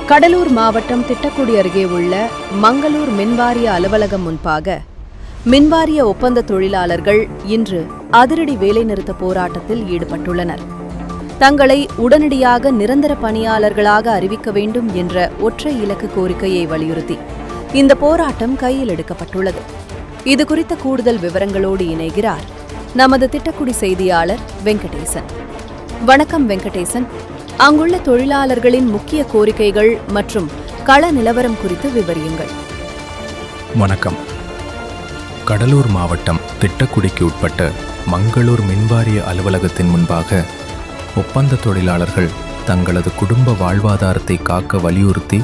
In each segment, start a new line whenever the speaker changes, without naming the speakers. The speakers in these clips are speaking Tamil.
கடலூர் மாவட்டம் திட்டக்குடி அருகே உள்ள மங்களூர் மின்வாரிய அலுவலகம் முன்பாக மின்வாரிய ஒப்பந்த தொழிலாளர்கள் இன்று அதிரடி வேலைநிறுத்த போராட்டத்தில் ஈடுபட்டுள்ளனர். தங்களை உடனடியாக நிரந்தர பணியாளர்களாக அறிவிக்க வேண்டும் என்ற ஒற்றை இலக்கு கோரிக்கையை வலியுறுத்தி இந்த போராட்டம் கையில் எடுக்கப்பட்டுள்ளது. இதுகுறித்த கூடுதல் விவரங்களோடு இணைகிறார் நமது திட்டக்குடி செய்தியாளர் வெங்கடேசன். வணக்கம் வெங்கடேசன், அங்குள்ள தொழிலாளர்களின் முக்கிய கோரிக்கைகள் மற்றும் கள நிலவரம் குறித்து விவரியுங்கள்.
வணக்கம். கடலூர் மாவட்டம் திட்டக்குடிக்கு உட்பட்ட மங்களூர் மின்வாரிய அலுவலகத்தின் முன்பாக ஒப்பந்த தொழிலாளர்கள் தங்களது குடும்ப வாழ்வாதாரத்தை காக்க வலியுறுத்தி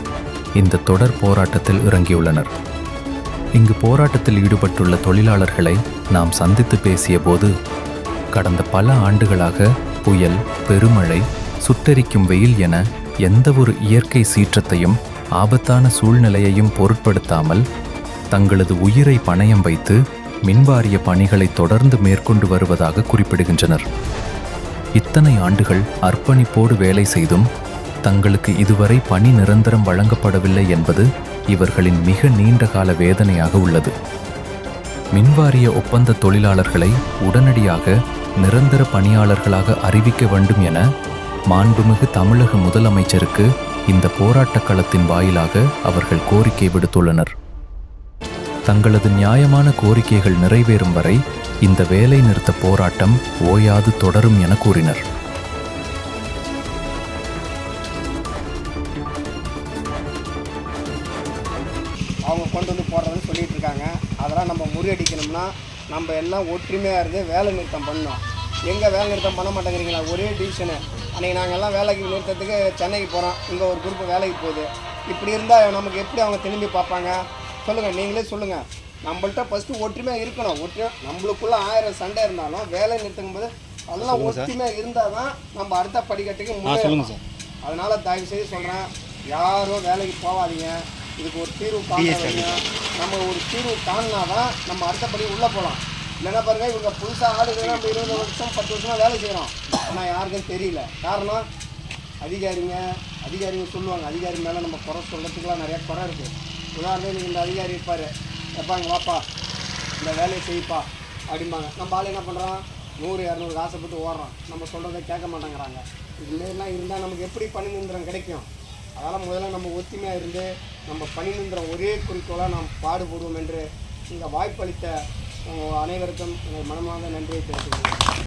இந்த தொடர் போராட்டத்தில் இறங்கியுள்ளனர். இங்கு போராட்டத்தில் ஈடுபட்டுள்ள தொழிலாளர்களை நாம் சந்தித்து பேசிய போது, கடந்த பல ஆண்டுகளாக புயல், பெருமழை, சுட்டெரிக்கும் வெயில் என எந்தவொரு இயற்கை சீற்றத்தையும் ஆபத்தான சூழ்நிலையையும் பொருட்படுத்தாமல் தங்களது உயிரை பணயம் வைத்து மின்வாரிய பணிகளை தொடர்ந்து மேற்கொண்டு வருவதாக குறிப்பிடுகின்றனர். இத்தனை ஆண்டுகள் அர்ப்பணிப்போடு வேலை செய்தும் தங்களுக்கு இதுவரை பணி நிரந்தரம் வழங்கப்படவில்லை என்பது இவர்களின் மிக நீண்டகால வேதனையாக உள்ளது. மின்வாரிய ஒப்பந்த தொழிலாளர்களை உடனடியாக நிரந்தர பணியாளர்களாக அறிவிக்க வேண்டும் என மாண்புமிகு தமிழக முதலமைச்சருக்கு இந்த போராட்டக் களத்தின் வாயிலாக அவர்கள் கோரிக்கை விடுத்துள்ளனர். தங்களது நியாயமான கோரிக்கைகள் நிறைவேறும் வரை இந்த வேலை நிறுத்த போராட்டம் ஓயாது தொடரும் என கூறினர்.
அவங்க கொண்டு வந்து போடுறதுன்னு சொல்லிட்டு இருக்காங்க. அதெல்லாம் நம்ம முறியடிக்கணும்னா நம்ம எல்லாம் ஒற்றுமையாக இருந்து வேலை நிறுத்தம் பண்ணணும். எங்கே வேலை நிறுத்தம் பண்ண மாட்டேங்கிறீங்களா? ஒரே டிவிஷனு. அன்றைக்கி நாங்கள் எல்லாம் வேலைக்கு நிறுத்தத்துக்கு சென்னைக்கு போகிறோம், இங்கே ஒரு குரூப்பு வேலைக்கு போகுது. இப்படி இருந்தால் நமக்கு எப்படி அவங்க திரும்பி பார்ப்பாங்க? சொல்லுங்கள், நீங்களே சொல்லுங்கள். நம்மள்கிட்ட ஃபஸ்ட்டு ஒற்றுமையாக இருக்கணும். நம்மளுக்குள்ளே 1000 சண்டை இருந்தாலும் வேலை நிறுத்தும் போது அதெல்லாம் ஒற்றுமையாக இருந்தால் தான் நம்ம அடுத்த படிக்கட்டுக்கு முன்னேறணும். அதனால் தயவுசெய்து சொல்கிறேன், யாரும் வேலைக்கு போகாதீங்க. இதுக்கு ஒரு தீர்வு காணுங்க. நம்ம ஒரு தீர்வு காணினா தான் நம்ம அடுத்தபடி உள்ளே போகலாம். இல்லைன்னா பாருங்கள், இவங்க புதுசாக ஆளுங்க நம்ம 20 வருஷம் 10 வருஷமாக வேலை செய்கிறோம், ஆனால் யாருக்கும் தெரியல. காரணம், அதிகாரிங்க சொல்லுவாங்க. அதிகாரி மேலே நம்ம குறை சொல்கிறதுக்குலாம் நிறையா குறை இருக்குது. உதாரணத்துக்கு இந்த அதிகாரி இருப்பார், எப்பா இங்கே வாப்பா இந்த வேலையை செய்ப்பா அப்படிம்பாங்க. நம்ம ஆள் என்ன பண்ணுறோம், 100-200 ஆசைப்பட்டு ஓடுறோம். நம்ம சொல்கிறத கேட்க மாட்டேங்கிறாங்க. இதுமாரிலாம் இருந்தால் நமக்கு எப்படி பணி நிரந்தரம் கிடைக்கும்? அதனால் முதல்ல நம்ம ஒத்துமையாக இருந்து நம்ம பணி நிரந்தரம் ஒரே குறிக்கோளாக நாம் பாடுபடுவோம் என்று இங்கே வாய்ப்பளித்த அனைவருக்கும் மனமார்ந்த நன்றியை தெரிவித்துள்ளேன்.